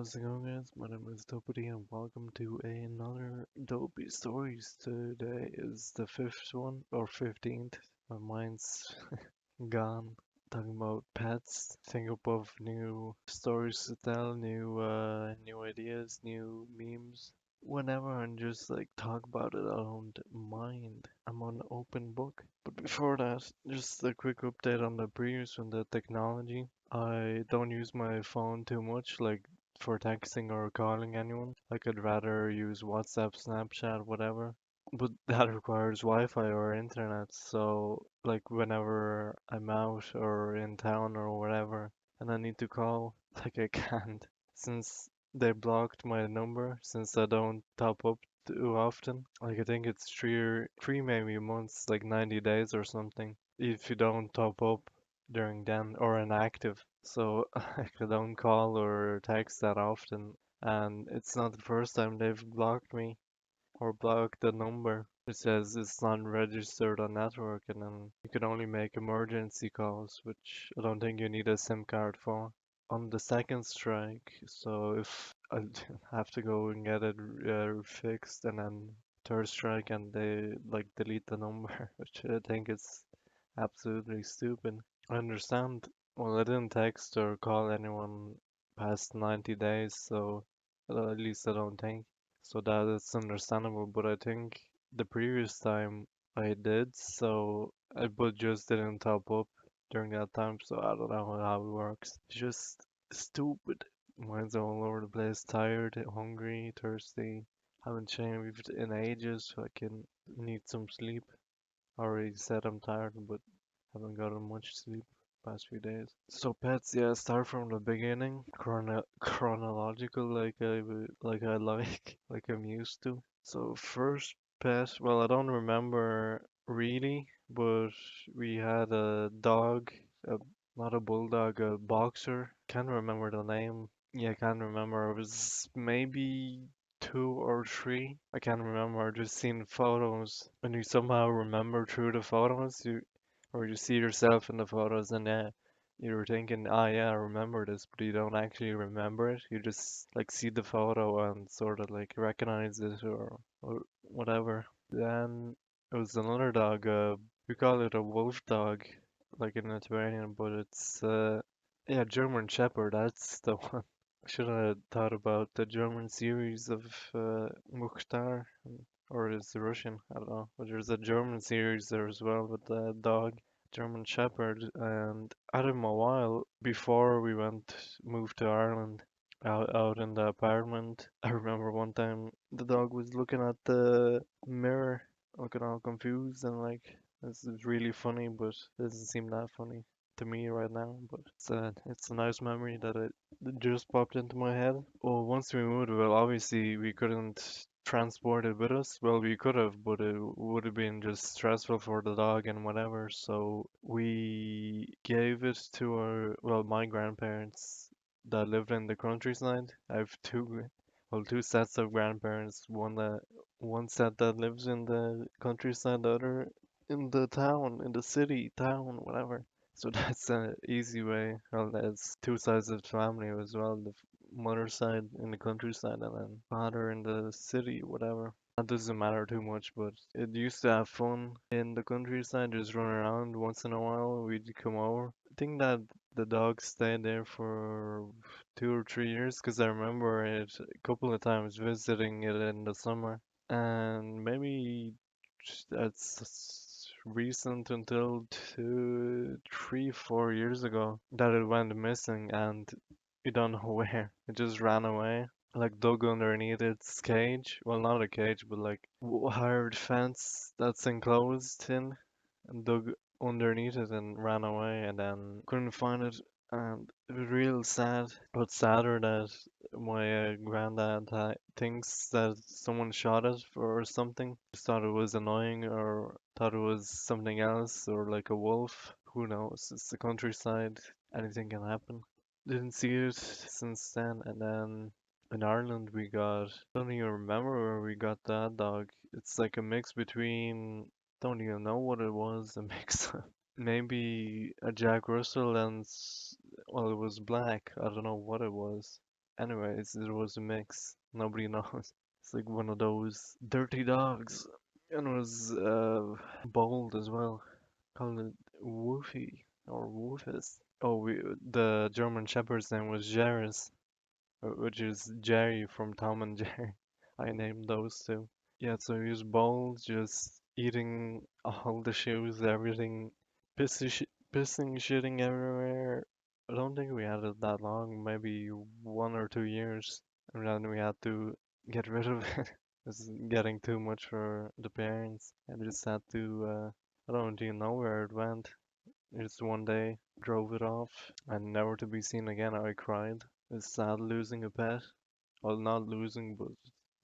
How's it going, guys? My name is Dopey, and welcome to another Dopey Stories. Today is the fifth one, or 15th. My mind's gone. Talking about pets, think up of new stories to tell, new ideas, new memes. Whenever and just like talk about it, I don't mind. I'm an open book. But before that, just a quick update on the previous one, the technology. I don't use my phone too much, like for texting or calling anyone. Like I'd rather use WhatsApp, Snapchat, whatever. But that requires Wi-Fi or internet. So like whenever I'm out or in town or whatever, and I need to call, like I can't. Since they blocked my number, since I don't top up too often. Like I think it's three maybe months, like 90 days or something. If you don't top up during then or inactive. So I don't call or text that often. And it's not the first time they've blocked me or blocked the number. It says it's not registered on network and then you can only make emergency calls, which I don't think you need a SIM card for. On the second strike, so if I have to go and get it fixed and then third strike and they like delete the number, which I think is absolutely stupid. I understand. Well, I didn't text or call anyone past 90 days, so at least I don't think. So that is understandable, but I think the previous time I did, so I but just didn't top up during that time, so I don't know how it works. It's just stupid. Mine's all over the place, tired, hungry, thirsty. Haven't shaved in ages, so I can need some sleep. I already said I'm tired, but haven't gotten much sleep past few days. So pets, yeah, start from the beginning, chronological, like I like, like I'm used to. So first pet, well, I don't remember really, but we had a dog, a, not a bulldog, a boxer. Can't remember the name. Yeah, can't remember. It was maybe two or three. I can't remember. I just seen photos, and you somehow remember through the photos. Or you see yourself in the photos and you're thinking, ah, yeah, I remember this, but you don't actually remember it. You just like see the photo and sort of like recognize it or whatever. Then it was another dog. We call it a wolf dog, like in Lithuanian, but it's yeah, German Shepherd. That's the one. I should have thought about the German series of Mukhtar, or is it Russian? I don't know. But there's a German series there as well with the dog. German Shepherd, and I had him a while before we moved to Ireland. Out in the apartment, I remember one time the dog was looking at the mirror, looking all confused and like this is really funny, but it doesn't seem that funny to me right now. But it's a nice memory that just popped into my head. Well, once we moved, well, obviously we couldn't transport it with us. Well, we could have, but it would have been just stressful for the dog and whatever. So we gave it to my grandparents that lived in the countryside. I have two sets of grandparents. One set that lives in the countryside, the other in the town, in the city, town, whatever. So that's an easy way. Well, there's two sides of the family as well. The mother side in the countryside and then father in the city, whatever. That doesn't matter too much, but it used to have fun in the countryside, just run around once in a while. We'd come over. I think that the dog stayed there for 2 or 3 years because I remember it a couple of times visiting it in the summer. And maybe that's recent until 2, 3, 4 years ago that it went missing and we don't know where. It just ran away. Like dug underneath its cage. Well, not a cage, but like hired fence that's enclosed in and dug underneath it and ran away and then couldn't find it. And it was real sad, but sadder that my granddad thinks that someone shot it or something. Just thought it was annoying or thought it was something else or like a wolf. Who knows? It's the countryside. Anything can happen. Didn't see it since then. And then in Ireland we got, don't even remember where we got that dog. It's like a mix between, don't even know what it was, a mix. Maybe a Jack Russell and, well, it was black. I don't know what it was. Anyways, it was a mix. Nobody knows. It's like one of those dirty dogs. And it was bold as well. Called it Woofy or Woofus. Oh, the German Shepherd's name was Jerris, which is Jerry from Tom and Jerry. I named those two. Yeah, so he was bold, just eating all the shoes, everything, pissing, shitting everywhere. I don't think we had it that long, maybe 1 or 2 years, and then we had to get rid of it. It's getting too much for the parents. I just had to, I don't even know where it went. Just one day, drove it off, and never to be seen again. I cried. It's sad losing a pet. Well, not losing, but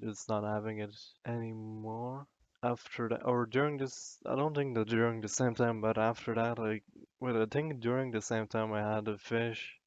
just not having it anymore. After that, or during this, I don't think that during the same time, but after that, like, well, I think during the same time I had a fish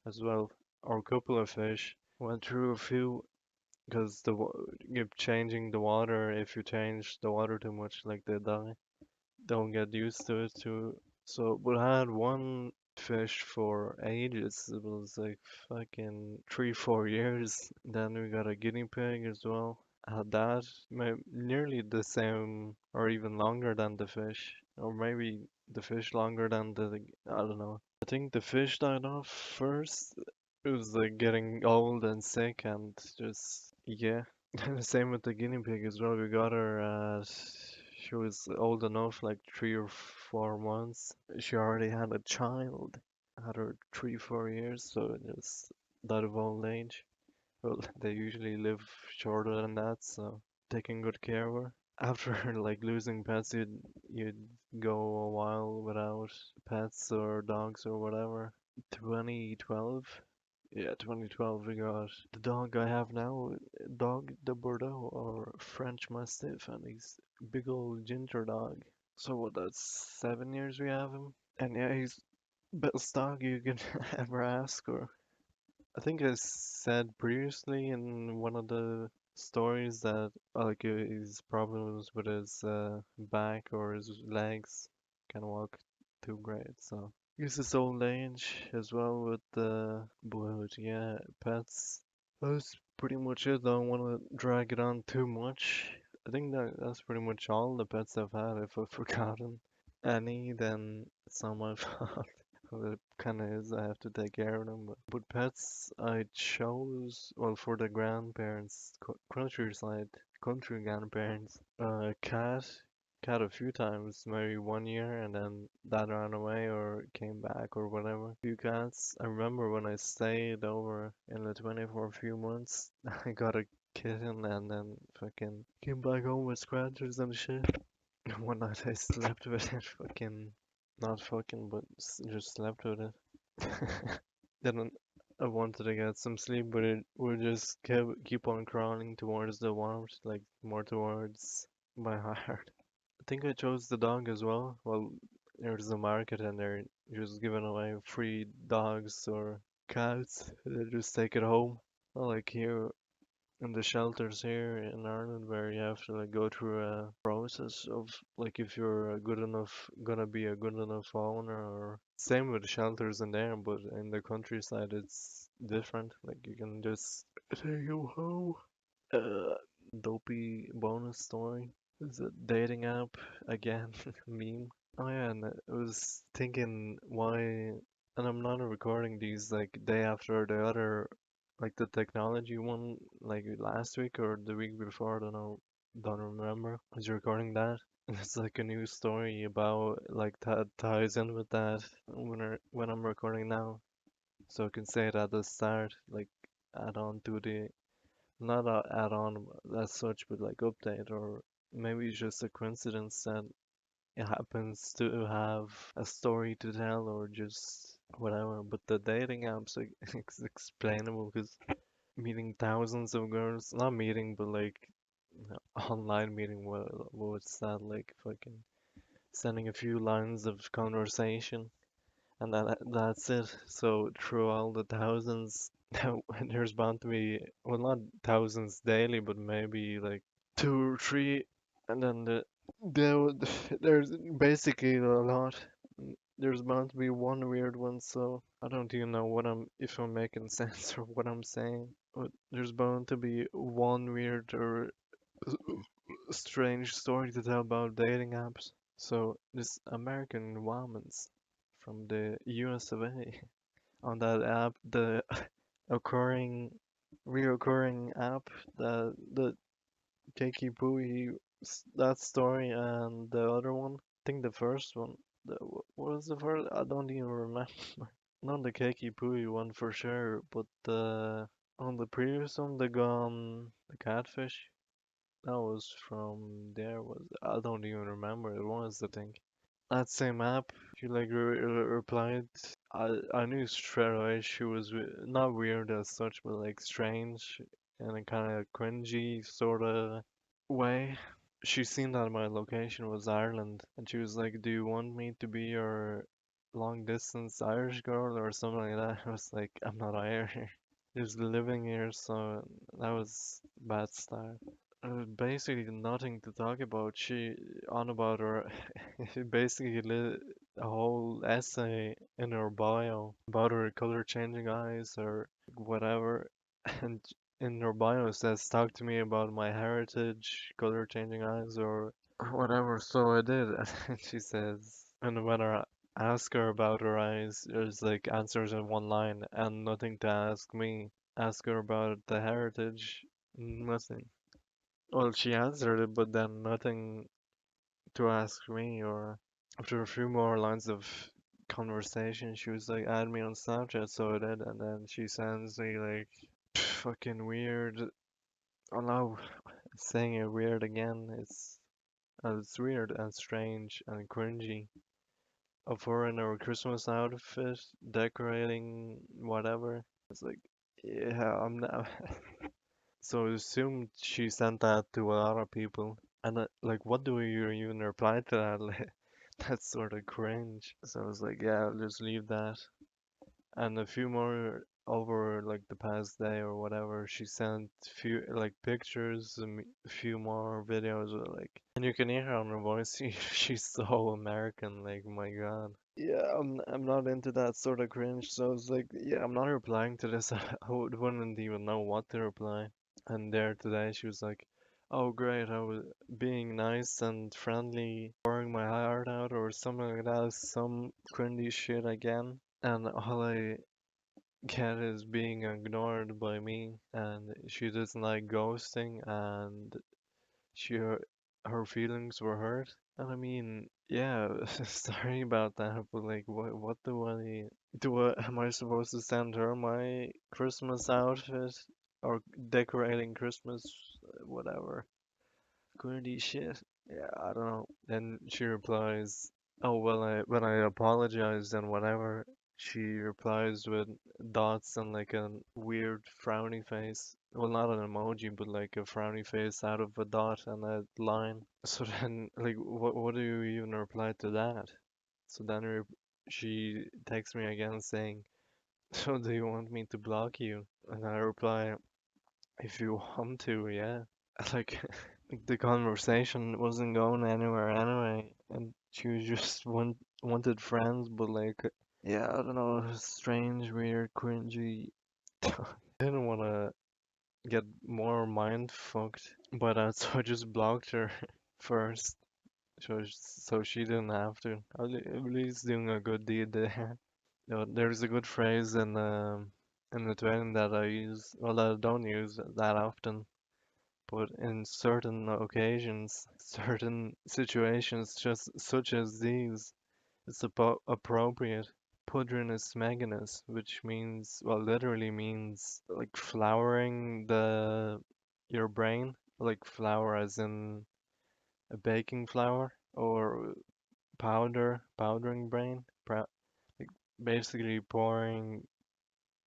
as well, or a couple of fish. Went through a few because keep changing the water. If you change the water too much, like they die, don't get used to it too. So, but I had one fish for ages. It was like fucking 3, 4 years. Then we got a guinea pig as well. I had that nearly the same or even longer than the fish, or maybe the fish longer than I don't know. I think the fish died off first. It was like getting old and sick and just yeah. The same with the guinea pig as well. We got her she was old enough, like 3 or 4 months. She already had a child. Had her 3, 4 years, so it just died of old age. Well, they usually live shorter than that, so taking good care of her. After like losing pets, you'd go a while without pets or dogs or whatever. 2012. Yeah, 2012 we got the dog I have now, dog the Bordeaux or French Mastiff, and he's big old ginger dog. So what, that's 7 years we have him, and yeah, he's best dog you can ever ask for. I think I said previously in one of the stories that like his problems with his back or his legs can walk too great, so. Use his old age as well with the but yeah, pets. That's pretty much it. Don't want to drag it on too much. I think that's pretty much all the pets I've had. If I've forgotten any, then it's not my fault. Well, it kind of is. I have to take care of them. But pets, I chose, well, for the grandparents, countryside, country grandparents, cat, cat a few times, maybe 1 year, and then that ran away or came back or whatever. Few cats. I remember when I stayed over in Lithuania for a few months, I got a kitten and then fucking came back home with scratches and shit. One night I slept with it, fucking, not fucking, but just slept with it. Then I wanted to get some sleep, but it would just keep on crawling towards the warmth, like more towards my heart. I think I chose the dog as well. Well, there's the market and they're just giving away free dogs or cats. They just take it home. Not like here in the shelters here in Ireland where you have to like go through a process of like if you're a good enough gonna be a good enough owner or same with the shelters in there, but in the countryside it's different. Like you can just take them home. Uh, Dopey bonus story. Is a dating app again meme. Oh yeah, and I was thinking why, and I'm not recording these like day after the other, like the technology one, like last week or the week before. I don't know, don't remember. I was recording that, and it's like a new story about like that ties in with that when I'm recording now, so I can say it at the start, like add on to the not add on as such, but like update or maybe it's just a coincidence that it happens to have a story to tell or just whatever. But the dating apps, like, it's explainable because meeting thousands of girls, not meeting, but like online meeting, what's that like? Fucking sending a few lines of conversation and that's it. So through all the thousands, there's bound to be, well, not thousands daily, but maybe like 2 or 3, and then there, there's basically a lot. there's bound to be one weird one, so I don't even know if I'm making sense or what I'm saying. But there's bound to be one weird or strange story to tell about dating apps. So this American woman's from the US of A on that app, the occurring, reoccurring app, the Kiki Pooey, that story, and the other one. I think the first one. What was the first? I don't even remember. Not the Kiki Pooey one for sure, but the on the previous one, the catfish. That was from there. Was I don't even remember. It was the thing. That same app. She like replied. I knew straight away she was not weird as such, but like strange and a kind of cringy sort of way. She seen that my location was Ireland, and she was like, "Do you want me to be your long distance Irish girl or something like that?" I was like, "I'm not Irish, just living here," so that was bad start. Basically nothing to talk about. She on about her, she basically lit a whole essay in her bio about her color changing eyes or whatever. And in her bio it says, "Talk to me about my heritage, color changing eyes," or whatever. So I did. And she says, and when I ask her about her eyes, there's like answers in one line and nothing to ask me. Ask her about the heritage, nothing. Well, she answered it, but then nothing to ask me, or after a few more lines of conversation, she was like, add me on Snapchat, so I did, and then she sends me like, fucking weird. Oh no, saying it weird again. It's weird and strange and cringy. Of her in her Christmas outfit, decorating whatever. It's like, yeah, I'm not. So I assumed she sent that to a lot of people. And like, what do you even reply to that? Like, that's sort of cringe. So I was like, yeah, I'll just leave that. And a few more over like the past day or whatever, she sent few like pictures, a few more videos, like, and you can hear her on her voice. She's so American, like my God. Yeah, I'm not into that sort of cringe. So I was like, yeah, I'm not replying to this. Wouldn't even know what to reply. And there today, she was like, "Oh, great, I was being nice and friendly, pouring my heart out, or something like that, some cringy shit again." And all I get is being ignored by me, and she doesn't like ghosting, and her feelings were hurt. And I mean, yeah, sorry about that, but like, what am I supposed to send her my Christmas outfit or decorating Christmas, whatever, gritty shit? Yeah, I don't know. Then she replies, "Oh well, when I apologize and whatever." She replies with dots and like a weird frowny face. Well, not an emoji, but like a frowny face out of a dot and a line. So then, like, what do you even reply to that? So then she texts me again saying, "So do you want me to block you?" And I reply, "If you want to, yeah." Like, the conversation wasn't going anywhere anyway, and she was just wanted friends, but like, yeah, I don't know, strange, weird, cringy. Didn't want to get more mind fucked by that, so I just blocked her first. So she didn't have to. At least doing a good deed there. You know, there's a good phrase in Lithuanian that I use, well, that I don't use that often, but in certain occasions, certain situations, just such as these, it's appropriate. Pudrinus maginus, which means, well, literally means like flouring your brain, like flour as in a baking flour or powdering brain, like basically pouring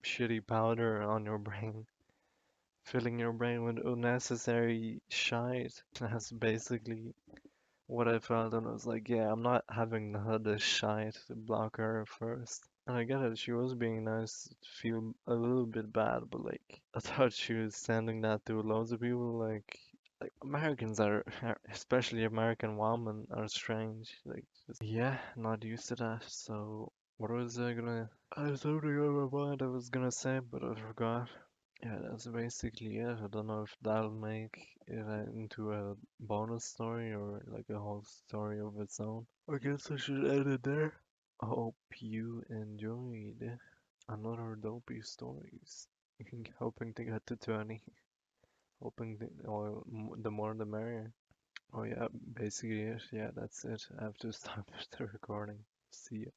shitty powder on your brain, filling your brain with unnecessary shite. That's basically what I felt, and I was like, yeah, I'm not having none of this shite to block her first. And I get it, she was being nice, feel a little bit bad, but like, I thought she was sending that to loads of people, like, like Americans especially American women are strange. Like, just, yeah, not used to that. So, what was I gonna? I had something on my mind I was gonna say, but I forgot. Yeah, that's basically it. I don't know if that'll make it into a bonus story or like a whole story of its own. I guess I should end it there. Hope you enjoyed another dopey stories. Hoping to get to 20. Hoping the, or the more the merrier. Oh yeah, basically it. Yeah, that's it. I have to stop the recording. See ya.